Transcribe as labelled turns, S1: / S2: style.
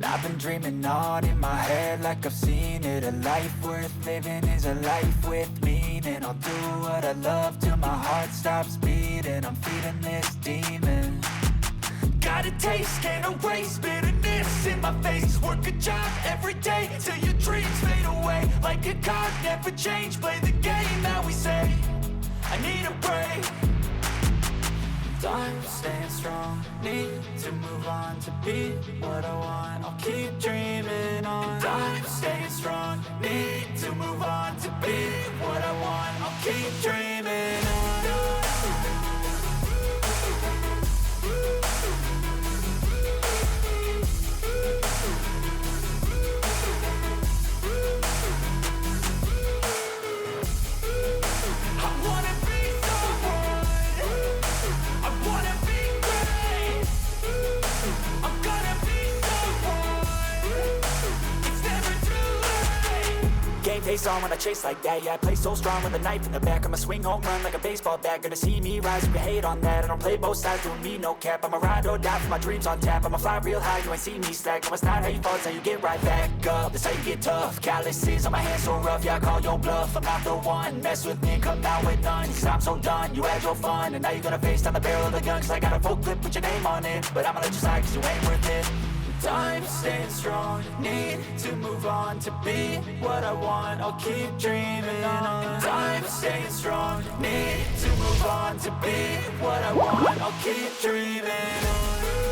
S1: I've been dreaming on in my head like I've seen it. A life worth living is a life with meaning. I'll do what I love till my heart stops beating. I'm feeding this demon. Got a taste, can't erase bitterness in my face. Work a job every day till your dreams fade away. Like a card, never change, play the game that we say. I need a break. I'm staying strong, need to move on to be what I want. I'll keep dreaming on. I'm staying strong, need to move on to be what I want. I'll keep dreaming on. Face on when I chase like that, yeah, I play so strong with a knife in the back. I'ma swing home run like a baseball bat. Gonna see me rise if you hate on that. I don't play both sides, doing me no cap. I'ma ride or die for my dreams on tap. I'ma fly real high, you ain't see me slack. No, it's not how you fall, it's how you get right back up. That's how you get tough. Calluses on my hands so rough, yeah, I call your bluff. I'm not the one, mess with me and come out with none. Cause I'm so done, you had your fun. And now you're gonna face down the barrel of the gun. Cause I got a full clip with your name on it. But I'ma let you slide cause you ain't worth it. I'm staying strong, need to move on to be what I want. I'll keep dreaming on. I'm staying strong, need to move on to be what I want. I'll keep dreaming on.